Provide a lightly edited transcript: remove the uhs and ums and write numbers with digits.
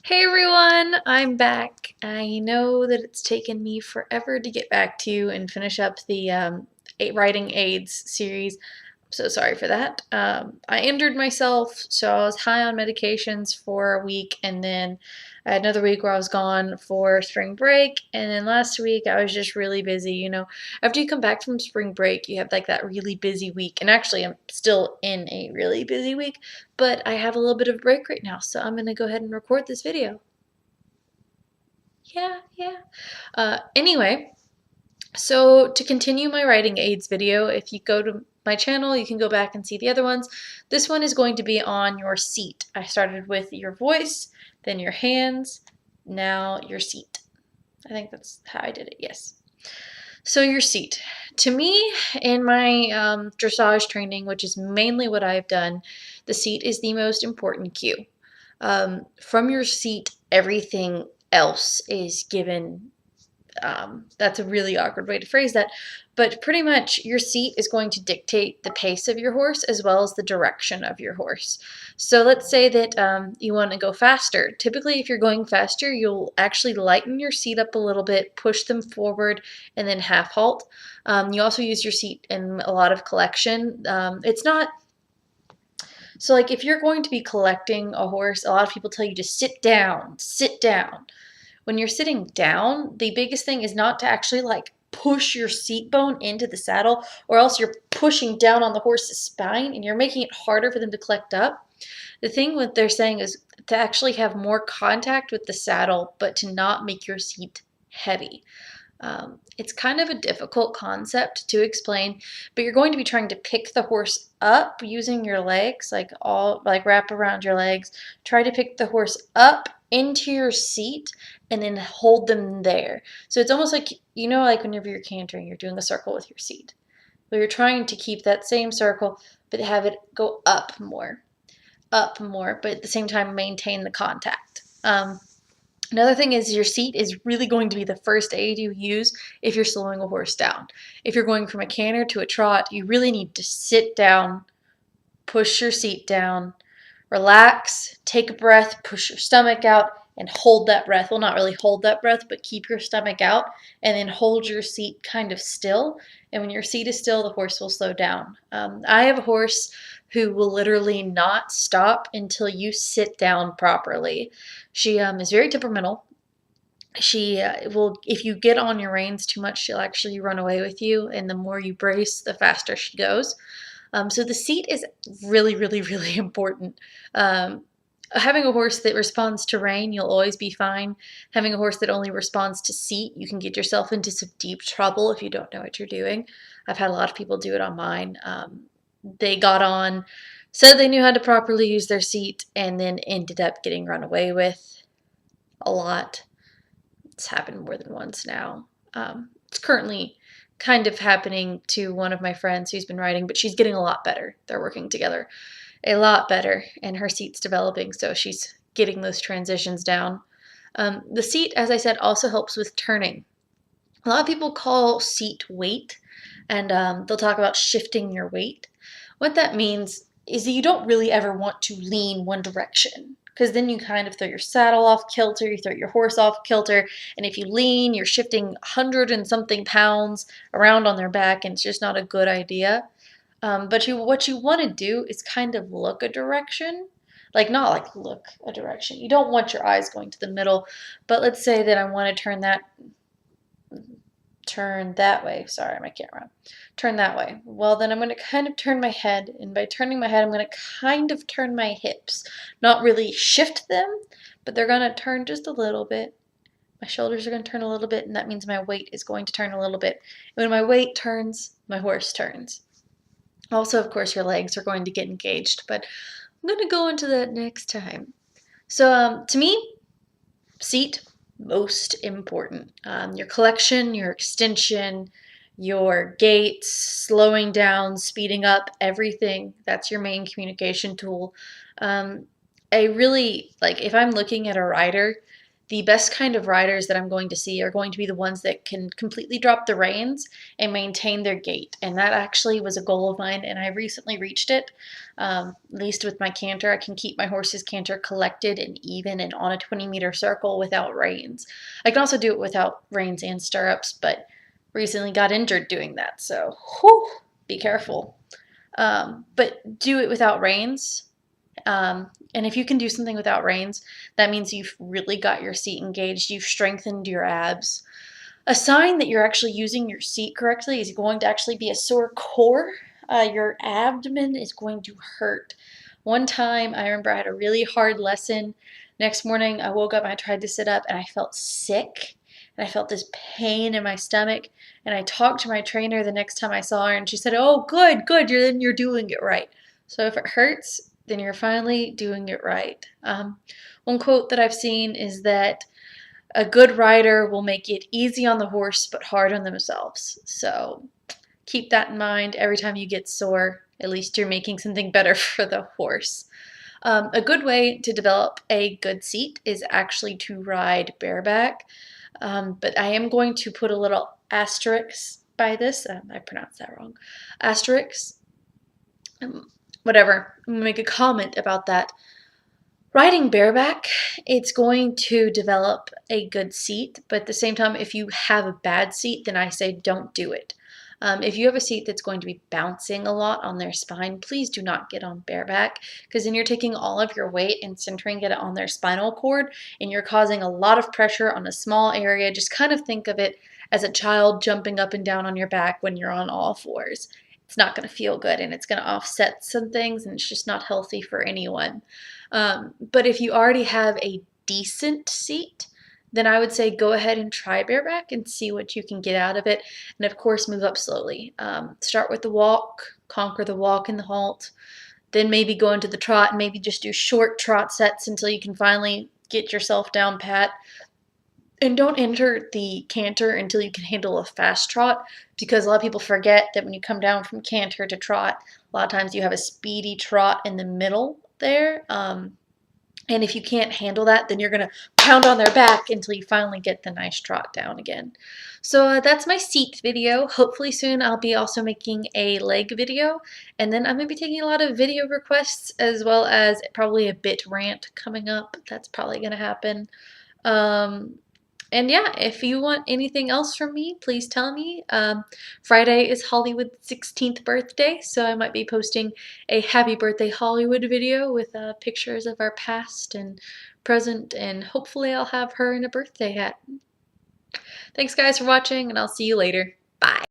Hey everyone, I'm back. I know that it's taken me forever to get back to you and finish up the writing aids series. I'm so sorry for that. I injured myself, so I was high on medications for a week, and then I had another week where I was gone for spring break, and then last week I was just really busy. After you come back from spring break, you have like that really busy week, and actually I'm still in a really busy week, but I have a little bit of a break right now, so I'm gonna go ahead and record this video. Yeah. Anyway, so to continue my writing aids video, if you go to my channel, you can go back and see the other ones. This one is going to be on your seat. I started with your voice, then your hands, now your seat. I think that's how I did it, yes. So your seat. To me, in my dressage training, which is mainly what I've done, the seat is the most important cue. From your seat, everything else is given. That's a really awkward way to phrase that, but pretty much your seat is going to dictate the pace of your horse as well as the direction of your horse. So let's say that you want to go faster. Typically, if you're going faster, you'll actually lighten your seat up a little bit, push them forward, and then half halt. You also use your seat in a lot of collection. It's not so like if you're going to be collecting a horse, a lot of people tell you to sit down, sit down. When you're sitting down, the biggest thing is not to actually like push your seat bone into the saddle, or else you're pushing down on the horse's spine and you're making it harder for them to collect up. The thing what they're saying is to actually have more contact with the saddle, but to not make your seat heavy. It's kind of a difficult concept to explain, but you're going to be trying to pick the horse up using your legs, like wrap around your legs. Try to pick the horse up into your seat and then hold them there. So it's almost like, like whenever you're cantering, you're doing a circle with your seat. But you're trying to keep that same circle, but have it go up more, but at the same time maintain the contact. Another thing is your seat is really going to be the first aid you use if you're slowing a horse down. If you're going from a canter to a trot, you really need to sit down, push your seat down, relax, take a breath, push your stomach out, and hold that breath. Well, not really hold that breath, but keep your stomach out and then hold your seat kind of still. And when your seat is still, the horse will slow down. I have a horse who will literally not stop until you sit down properly. She is very temperamental. She will, if you get on your reins too much, she'll actually run away with you. And the more you brace, the faster she goes. So the seat is really, really, really important. Having a horse that responds to rein, you'll always be fine. Having a horse that only responds to seat, you can get yourself into some deep trouble if you don't know what you're doing. I've had a lot of people do it on mine. They got on, said they knew how to properly use their seat, and then ended up getting run away with a lot. It's happened more than once now. It's currently kind of happening to one of my friends who's been riding, but she's getting a lot better. They're working together a lot better, and her seat's developing, so she's getting those transitions down. The seat, as I said, also helps with turning. A lot of people call seat weight, and they'll talk about shifting your weight. What that means is that you don't really ever want to lean one direction, because then you kind of throw your saddle off kilter, you throw your horse off kilter, and if you lean, you're shifting 100 and something pounds around on their back, and it's just not a good idea. But what you want to do is kind of look a direction, like not like look a direction. You don't want your eyes going to the middle, but let's say that I want to turn that way. Sorry, my camera. Turn that way. Well, then I'm going to kind of turn my head, and by turning my head, I'm going to kind of turn my hips. Not really shift them, but they're going to turn just a little bit. My shoulders are going to turn a little bit, and that means my weight is going to turn a little bit. And when my weight turns, my horse turns. Also, of course, your legs are going to get engaged, but I'm going to go into that next time. So, to me, seat, most important. Your collection, your extension, your gaits, slowing down, speeding up, everything. That's your main communication tool. I really, like, if I'm looking at a rider, the best kind of riders that I'm going to see are going to be the ones that can completely drop the reins and maintain their gait. And that actually was a goal of mine, and I recently reached it. At least with my canter, I can keep my horse's canter collected and even and on a 20-meter circle without reins. I can also do it without reins and stirrups, but recently got injured doing that, so whew, be careful. But do it without reins. And if you can do something without reins, that means you've really got your seat engaged, you've strengthened your abs. A sign that you're actually using your seat correctly is going to actually be a sore core. Your abdomen is going to hurt. One time, I remember I had a really hard lesson. Next morning, I woke up and I tried to sit up and I felt sick. And I felt this pain in my stomach. And I talked to my trainer the next time I saw her, and she said, "Oh, good, good, you're doing it right." So if it hurts, then you're finally doing it right. One quote that I've seen is that a good rider will make it easy on the horse but hard on themselves. So keep that in mind every time you get sore. At least you're making something better for the horse. A good way to develop a good seat is actually to ride bareback. But I am going to put a little asterisk by this. I pronounced that wrong. Asterisk. Whatever. I'm going to make a comment about that. Riding bareback, it's going to develop a good seat, but at the same time, if you have a bad seat, then I say don't do it. If you have a seat that's going to be bouncing a lot on their spine, please do not get on bareback, because then you're taking all of your weight and centering it on their spinal cord, and you're causing a lot of pressure on a small area. Just kind of think of it as a child jumping up and down on your back when you're on all fours. It's not going to feel good, and it's going to offset some things, and it's just not healthy for anyone. But if you already have a decent seat, then I would say go ahead and try bareback and see what you can get out of it. And of course, move up slowly. Start with the walk, conquer the walk and the halt, then maybe go into the trot and maybe just do short trot sets until you can finally get yourself down pat. And don't enter the canter until you can handle a fast trot, because a lot of people forget that when you come down from canter to trot, a lot of times you have a speedy trot in the middle there. And if you can't handle that, then you're going to pound on their back until you finally get the nice trot down again. So that's my seat video. Hopefully soon I'll be also making a leg video. And then I'm going to be taking a lot of video requests, as well as probably a bit rant coming up. That's probably going to happen. And yeah, if you want anything else from me, please tell me. Friday is Hollywood's 16th birthday, so I might be posting a happy birthday Hollywood video with pictures of our past and present, and hopefully I'll have her in a birthday hat. Thanks guys for watching, and I'll see you later. Bye.